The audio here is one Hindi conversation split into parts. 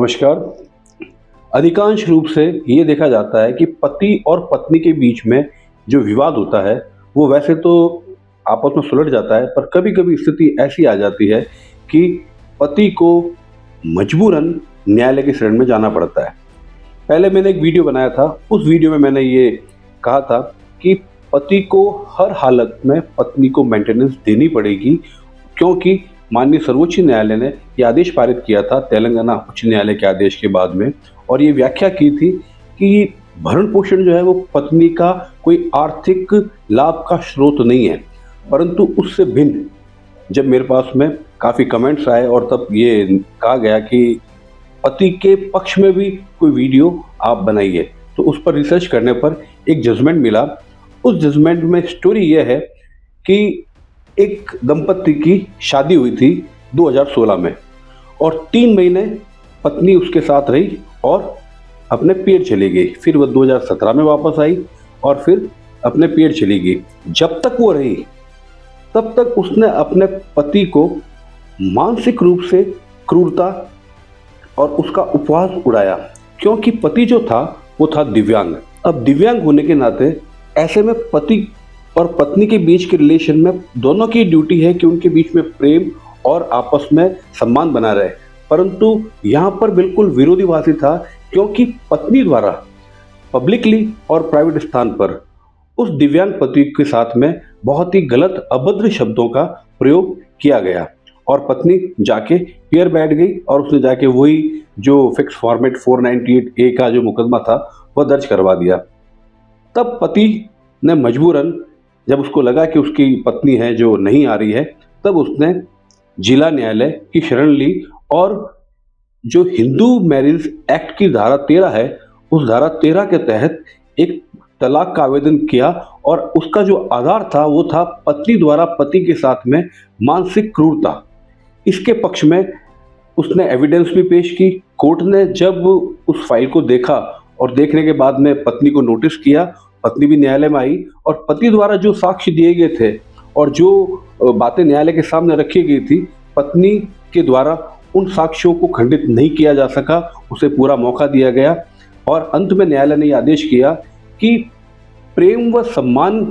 नमस्कार। अधिकांश रूप से ये देखा जाता है कि पति और पत्नी के बीच में जो विवाद होता है, वो वैसे तो आपस में सुलझ जाता है, पर कभी-कभी स्थिति ऐसी आ जाती है कि पति को मजबूरन न्यायालय की शरण में जाना पड़ता है। पहले मैंने एक वीडियो बनाया था, उस वीडियो में मैंने ये कहा था कि पति को हर हालत में पत्नी को मेंटेनेंस देनी पड़ेगी, क्योंकि माननीय सर्वोच्च न्यायालय ने ये आदेश पारित किया था तेलंगाना उच्च न्यायालय के आदेश के बाद में, और ये व्याख्या की थी कि भरण पोषण जो है वो पत्नी का कोई आर्थिक लाभ का स्रोत नहीं है। परंतु उससे भिन्न जब मेरे पास में काफ़ी कमेंट्स आए और तब ये कहा गया कि पति के पक्ष में भी कोई वीडियो आप बनाइए, तो उस पर रिसर्च करने पर एक जजमेंट मिला। उस जजमेंट में स्टोरी यह है कि एक दंपत्ति की शादी हुई थी 2016 में, और 3 महीने पत्नी उसके साथ रही और अपने पेट चली गई। फिर वह 2017 में वापस आई और फिर अपने पेट चली गई। जब तक वो रही तब तक उसने अपने पति को मानसिक रूप से क्रूरता और उसका उपवास उड़ाया, क्योंकि पति जो था वो था दिव्यांग। अब दिव्यांग होने के नाते ऐसे में पति और पत्नी के बीच के रिलेशन में दोनों की ड्यूटी है कि उनके बीच में प्रेम और आपस में सम्मान बना रहे, परंतु यहाँ पर बिल्कुल विरोधाभासी था, क्योंकि पत्नी द्वारा पब्लिकली और प्राइवेट स्थान पर उस दिव्यांग पति के साथ में बहुत ही गलत अभद्र शब्दों का प्रयोग किया गया, और पत्नी जाके पियर बैठ गई और उसने जाके वही जो फिक्स फॉर्मेट 498A का जो मुकदमा था वह दर्ज करवा दिया। तब पति ने मजबूरन, जब उसको लगा कि उसकी पत्नी है जो नहीं आ रही है, तब उसने जिला न्यायालय की शरण ली और जो हिंदू मैरिज एक्ट की धारा 13 है, उस धारा 13 के तहत एक तलाक का आवेदन किया, और उसका जो आधार था वो था पत्नी द्वारा पति के साथ में मानसिक क्रूरता। इसके पक्ष में उसने एविडेंस भी पेश की। कोर्ट ने जब उस फाइल को देखा और देखने के बाद में पत्नी को नोटिस किया, पत्नी भी न्यायालय में आई, और पति द्वारा जो साक्ष्य दिए गए थे और जो बातें न्यायालय के सामने रखी गई थी, पत्नी के द्वारा उन साक्ष्यों को खंडित नहीं किया जा सका, उसे पूरा मौका दिया गया। और अंत में न्यायालय ने यह आदेश किया कि प्रेम व सम्मान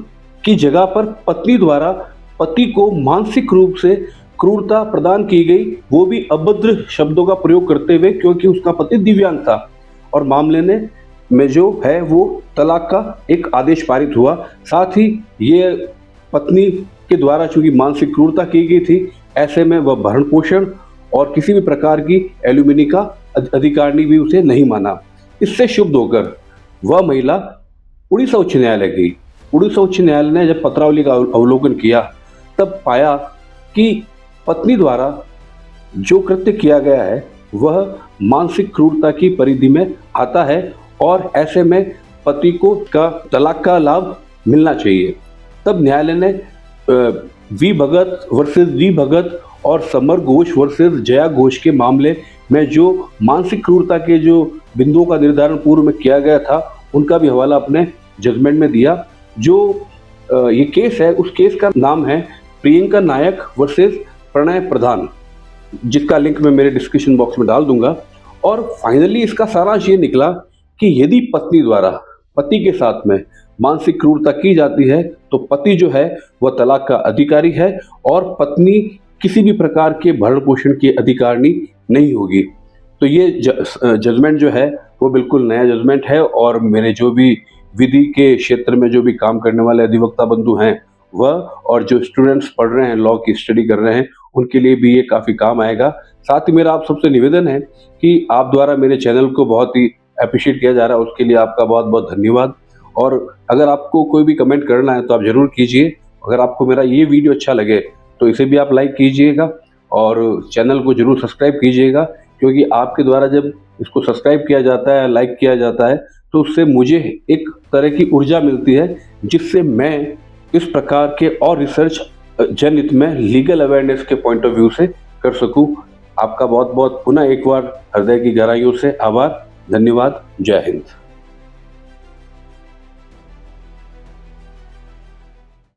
की जगह पर पत्नी द्वारा पति को मानसिक रूप से क्रूरता प्रदान की गई, वो भी अभद्र शब्दों का प्रयोग करते हुए, क्योंकि उसका पति दिव्यांग था, और मामले में जो है वो तलाक का एक आदेश पारित हुआ। साथ ही ये पत्नी के द्वारा चूंकि मानसिक क्रूरता की गई थी, ऐसे में वह भरण पोषण और किसी भी प्रकार की एल्यूमिनी का अधिकारिणी भी उसे नहीं माना। इससे शुद्ध होकर वह महिला उड़ीसा उच्च न्यायालय गई। उड़ीसा उच्च न्यायालय ने जब पत्रावली का अवलोकन किया, तब पाया कि पत्नी द्वारा जो कृत्य किया गया है वह मानसिक क्रूरता की परिधि में आता है, और ऐसे में पति को का तलाक का लाभ मिलना चाहिए। तब न्यायालय ने वी भगत वर्सेस वी भगत और समर घोष वर्सेस जया घोष के मामले में जो मानसिक क्रूरता के जो बिंदुओं का निर्धारण पूर्व में किया गया था, उनका भी हवाला अपने जजमेंट में दिया। जो ये केस है, उस केस का नाम है प्रियंका नायक वर्सेस प्रणय प्रधान, जिसका लिंक मैं मेरे डिस्क्रिप्शन बॉक्स में डाल दूंगा। और फाइनली इसका सारांश ये निकला कि यदि पत्नी द्वारा पति के साथ में मानसिक क्रूरता की जाती है, तो पति जो है वह तलाक का अधिकारी है, और पत्नी किसी भी प्रकार के भरण पोषण की अधिकारिणी नहीं होगी। तो ये जजमेंट जो है वो बिल्कुल नया जजमेंट है, और मेरे जो भी विधि के क्षेत्र में जो भी काम करने वाले अधिवक्ता बंधु हैं वह, और जो स्टूडेंट्स पढ़ रहे हैं, लॉ की स्टडी कर रहे हैं, उनके लिए भी ये काफ़ी काम आएगा। साथ ही मेरा आप सबसे निवेदन है कि आप द्वारा मेरे चैनल को बहुत ही अप्रिशिएट किया जा रहा है, उसके लिए आपका बहुत बहुत धन्यवाद। और अगर आपको कोई भी कमेंट करना है तो आप ज़रूर कीजिए। अगर आपको मेरा ये वीडियो अच्छा लगे तो इसे भी आप लाइक कीजिएगा, और चैनल को ज़रूर सब्सक्राइब कीजिएगा, क्योंकि आपके द्वारा जब इसको सब्सक्राइब किया जाता है, लाइक किया जाता है, तो उससे मुझे एक तरह की ऊर्जा मिलती है, जिससे मैं इस प्रकार के और रिसर्च जनहित में लीगल अवेयरनेस के पॉइंट ऑफ व्यू से कर सकूं। आपका बहुत बहुत पुनः एक बार हृदय की गहराइयों से आभार। धन्यवाद। जय हिंद।